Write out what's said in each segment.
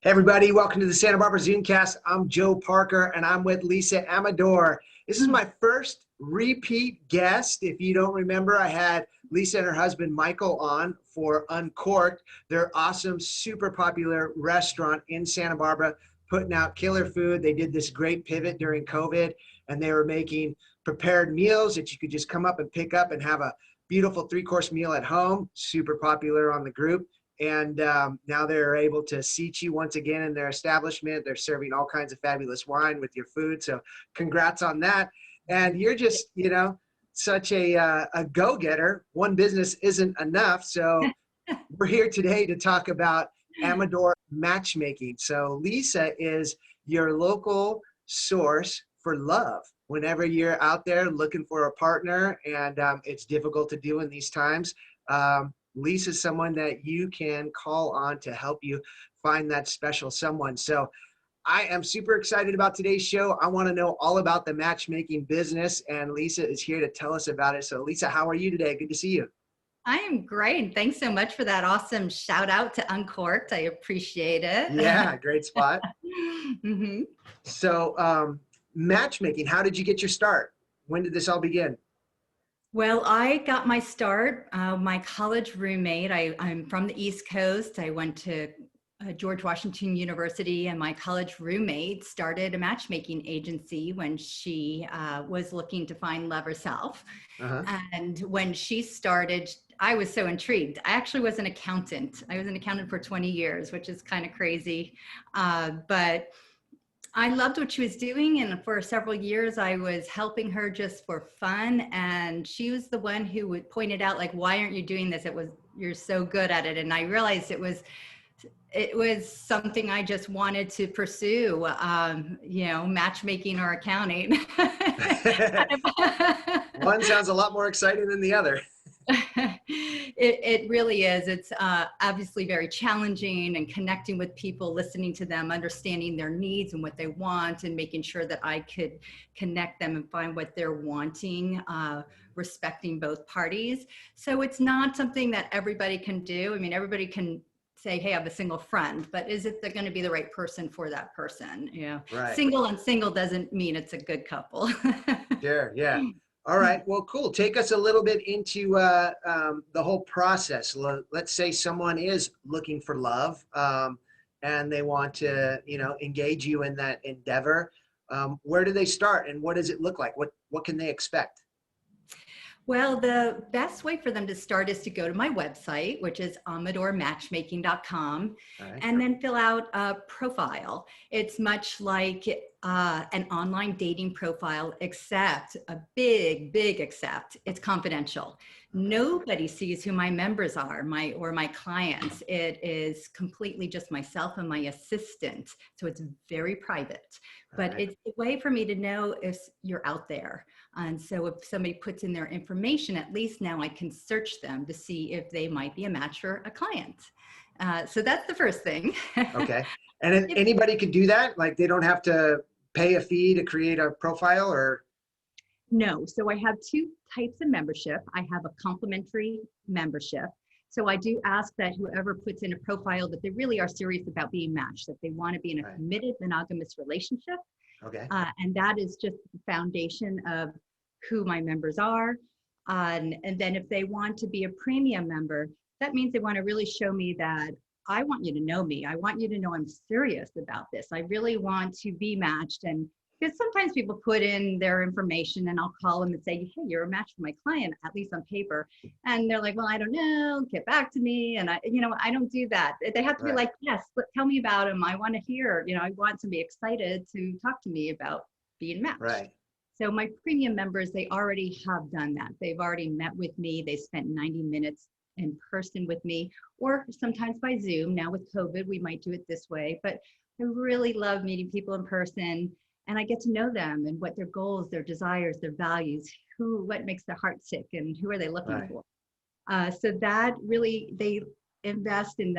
Hey everybody, welcome to the Santa Barbara Zoomcast. I'm Joe Parker and I'm with Lisa Amador. This is my first repeat guest. If you don't remember, I had Lisa and her husband Michael on for Uncorked. They're awesome, super popular restaurant in Santa Barbara, putting out killer food. They did this great pivot during COVID and they were making prepared meals that you could just come up and pick up and have a beautiful three-course meal at home. Super popular on the group. And now they're able to seat you once again in their establishment. They're serving all kinds of fabulous wine with your food. So congrats on that. And you're just, such a go-getter. One business isn't enough. So we're here today to talk about Amador Matchmaking. So Lisa is your local source for love. Whenever you're out there looking for a partner and it's difficult to do in these times, Lisa's someone that you can call on to help you find that special someone. So I am super excited about today's show. I want to know all about the matchmaking business, and Lisa is here to tell us about it. So Lisa, how are you today? Good to see you. I am great. Thanks so much for that awesome shout out to Uncorked. I appreciate it. Yeah, great spot. Mm-hmm. So matchmaking, how did you get your start? When did this all begin? Well, I got my start. My college roommate, I'm from the East Coast. I went to George Washington University, and my college roommate started a matchmaking agency when she was looking to find love herself. And when she started, I was so intrigued. I actually was an accountant. I was an accountant for 20 years, which is kind of crazy. But I loved what she was doing, and for several years I was helping her just for fun, and she was the one who would point it out, like, why aren't you doing this? You're so good at it. And I realized it was something I just wanted to pursue, matchmaking or accounting. One sounds a lot more exciting than the other. It really is. It's obviously very challenging, and connecting with people, listening to them, understanding their needs and what they want, and making sure that I could connect them and find what they're wanting, respecting both parties. So it's not something that everybody can do. I mean, everybody can say, hey, I have a single friend, but is it going to be the right person for that person? Right. Single on single doesn't mean it's a good couple. Sure, yeah. All right, well, cool. Take us a little bit into the whole process. Let's say someone is looking for love and they want to, engage you in that endeavor. Where do they start, and what does it look like? What can they expect? Well, the best way for them to start is to go to my website, which is amadormatchmaking.com, and then fill out a profile. It's much like an online dating profile, except a big except it's confidential. Nobody sees who my members are, my clients. It is completely just myself and my assistant. So it's very private, but it's a way for me to know if you're out there. And so if somebody puts in their information, at least now I can search them to see if they might be a match for a client. So that's the first thing. Okay. And anybody could do that? Like, they don't have to pay a fee to create a profile, or? No. So I have two types of membership. I have a complimentary membership. So I do ask that whoever puts in a profile that they really are serious about being matched, that they want to be in a committed monogamous relationship. Okay. And that is just the foundation of who my members are. And then if they want to be a premium member, that means they want to really show me that I want you to know me. I want you to know I'm serious about this. I really want to be matched. And because sometimes people put in their information and I'll call them and say, hey, you're a match for my client, at least on paper. And they're like, well, I don't know, get back to me. And I don't do that. They have to be like, yes, tell me about him. I want to hear, I want to be excited to talk to me about being matched. Right. So my premium members, they already have done that. They've already met with me. They spent 90 minutes in person with me, or sometimes by Zoom. Now with COVID, we might do it this way, but I really love meeting people in person, and I get to know them and what their goals, their desires, their values, what makes their heart sick, and who are they looking for. So that really, they invest in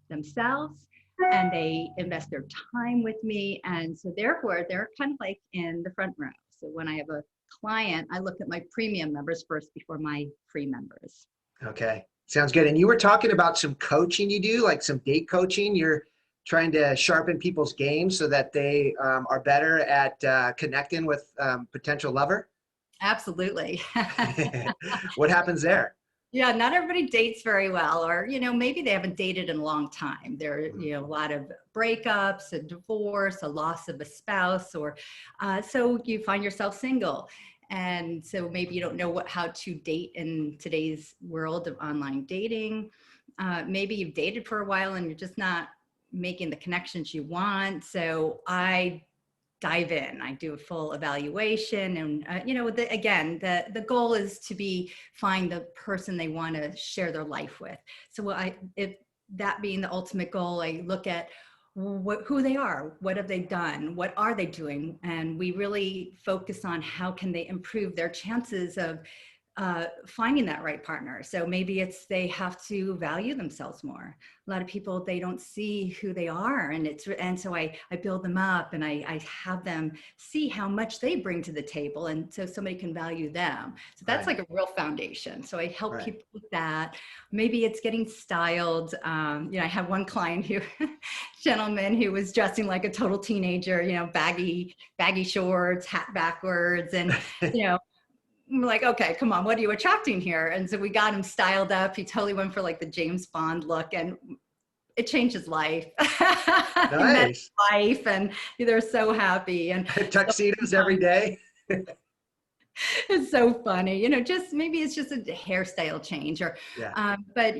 themselves, and they invest their time with me. And so therefore, they're kind of like in the front row. So when I have a client, I look at my premium members first before my free members. Okay. Sounds good. And you were talking about some coaching you do, like some date coaching. You're trying to sharpen people's game so that they are better at connecting with potential lover? Absolutely. What happens there? Yeah, not everybody dates very well, or, maybe they haven't dated in a long time. There are, Mhm. a lot of breakups, a divorce, a loss of a spouse, or so you find yourself single. And so maybe you don't know how to date in today's world of online dating. Maybe you've dated for a while and you're just not making the connections you want. So I dive in. I do a full evaluation, and again, the goal is to find the person they want to share their life with. So if that being the ultimate goal, I look at who they are, what have they done, what are they doing, and we really focus on how can they improve their chances of finding that right partner. So maybe it's they have to value themselves more. A lot of people, they don't see who they are, and so I build them up, and I have them see how much they bring to the table, and so somebody can value them. So that's Right. like a real foundation. So I help Right. people with that. Maybe it's getting styled. I have one client gentleman who was dressing like a total teenager, baggy shorts, hat backwards, and I'm like, okay, come on, what are you attracting here? And so we got him styled up. He totally went for like the James Bond look, and it changed his life. He met his Nice. wife, and they're so happy. And so Tuxedos every day. it's so funny, just maybe it's just a hairstyle change, or, Yeah. but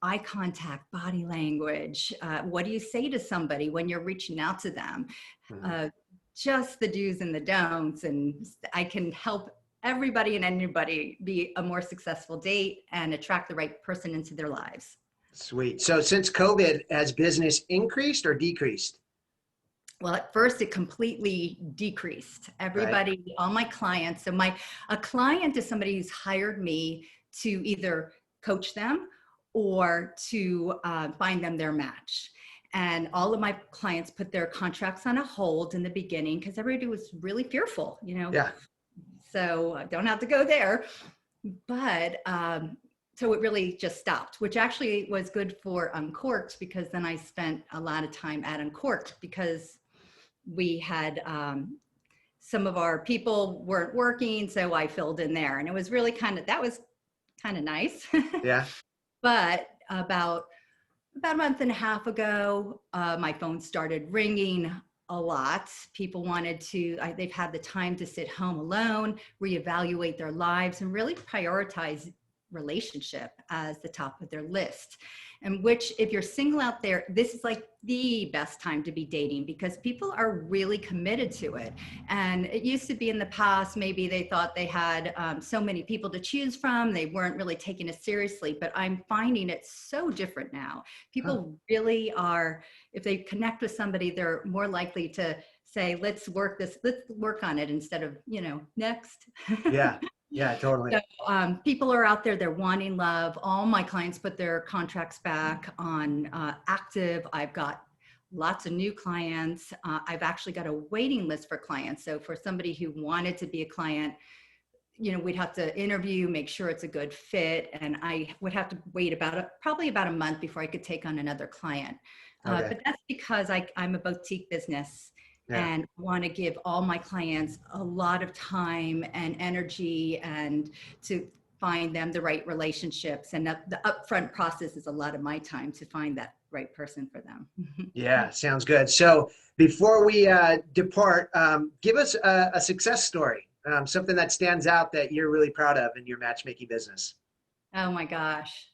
eye contact, body language. What do you say to somebody when you're reaching out to them? Mhm. Uh, just the do's and the don'ts, and I can help everybody and anybody be a more successful date and attract the right person into their lives. Sweet. So since COVID, has business increased or decreased? Well, at first it completely decreased. Right. Everybody, all my clients. So a client is somebody who's hired me to either coach them or to find them their match. And all of my clients put their contracts on a hold in the beginning because everybody was really fearful, Yeah. So I don't have to go there. But so it really just stopped, which actually was good for Uncorked, because then I spent a lot of time at Uncorked, because we had some of our people weren't working, so I filled in there, and it was really that was kind of nice. Yeah. But about a month and a half ago, my phone started ringing a lot. People wanted they've had the time to sit home alone, reevaluate their lives, and really prioritize relationship as the top of their list. And which, if you're single out there, this is like the best time to be dating, because people are really committed to it. And it used to be in the past, maybe they thought they had so many people to choose from, they weren't really taking it seriously. But I'm finding it so different now. Huh. People really are, if they connect with somebody, they're more likely to say, let's work on it, instead of, next. Yeah. Yeah, totally. So people are out there, they're wanting love. All my clients put their contracts back on active. I've got lots of new clients. I've actually got a waiting list for clients. So for somebody who wanted to be a client, we'd have to interview, make sure it's a good fit. And I would have to wait probably about a month before I could take on another client. Okay. But that's because I'm a boutique business, Yeah. and want to give all my clients a lot of time and energy, and to find them the right relationships. And the upfront process is a lot of my time to find that right person for them. Yeah. Sounds good. So before we depart, give us a success story, something that stands out that you're really proud of in your matchmaking business. Oh my gosh.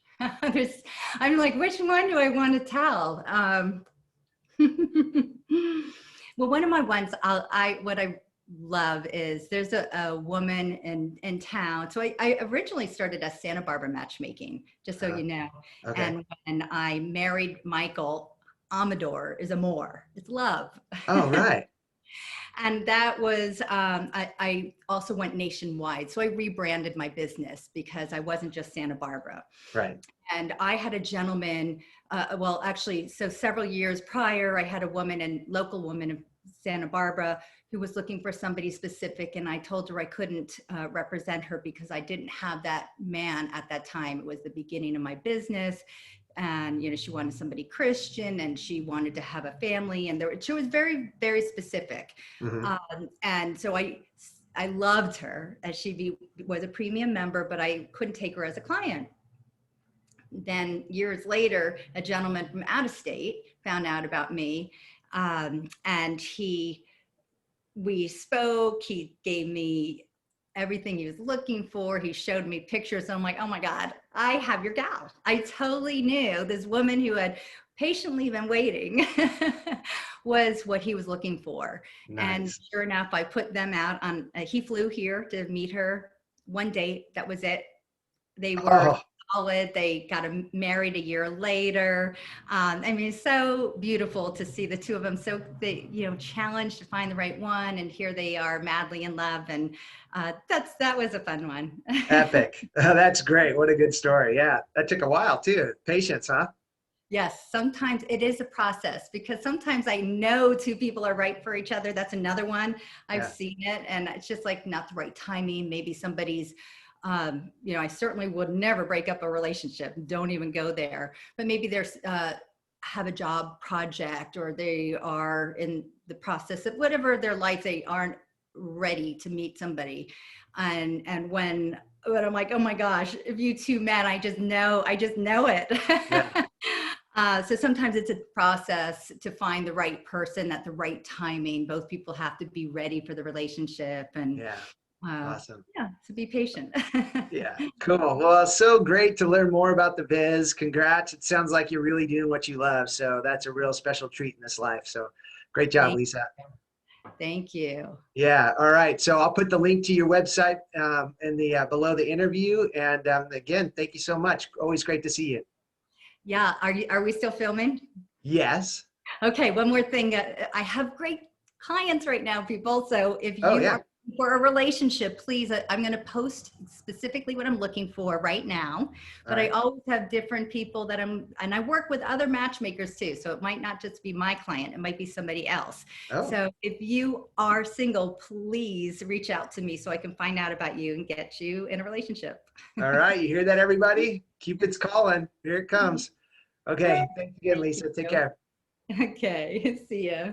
I'm like, which one do I want to tell? Well, one of my ones, what I love is, there's a woman in town. So I originally started as Santa Barbara Matchmaking, just so Uh, you know. okay. And when I married Michael, Amador is amor, it's love. Oh, right. And that was, I also went nationwide. So I rebranded my business, because I wasn't just Santa Barbara. Right. And I had a gentleman, well, actually, so several years prior, I had a local woman in Santa Barbara, who was looking for somebody specific. And I told her I couldn't represent her, because I didn't have that man at that time. It was the beginning of my business. and she wanted somebody Christian, and she wanted to have a family, and she was very, very specific. Mm-hmm. And so I loved her as was a premium member, but I couldn't take her as a client. Then years later, a gentleman from out of state found out about me, and we spoke. He gave me everything he was looking for. He showed me pictures. And I'm like, oh my God, I have your gal. I totally knew this woman who had patiently been waiting was what he was looking for. Nice. And sure enough, I put them out on, he flew here to meet her. One date, that was it. They were solid. They got married a year later. I mean, it's so beautiful to see the two of them challenged to find the right one, and here they are madly in love. And that was a fun one. Epic. That's great. What a good story. Yeah, that took a while too. Patience, huh? Yes, sometimes it is a process, because sometimes I know two people are right for each other. That's another one. I've seen it, and it's just like not the right timing. Maybe somebody's I certainly would never break up a relationship. Don't even go there. But maybe there's have a job project, or they are in the process of whatever their life, they aren't ready to meet somebody. And when I'm like, oh my gosh, if you two met, I just know it. Yeah. So sometimes it's a process to find the right person at the right timing. Both people have to be ready for the relationship, and awesome. Yeah, to be patient. Yeah, cool. Well, it's so great to learn more about the biz. Congrats. It sounds like you're really doing what you love. So that's a real special treat in this life. So great job, Lisa. Thank you. Yeah. All right. So I'll put the link to your website in the below the interview. And again, thank you so much. Always great to see you. Yeah. Are we still filming? Yes. Okay. One more thing. I have great clients right now, people. So if you are for a relationship, please, I'm going to post specifically what I'm looking for right now, but I always have different people and I work with other matchmakers too. So it might not just be my client, it might be somebody else. So if you are single, please reach out to me so I can find out about you and get you in a relationship. All right. You hear that, everybody? Cupid's calling. Here it comes. Okay. Thanks again, Lisa. Take care. Okay. See ya.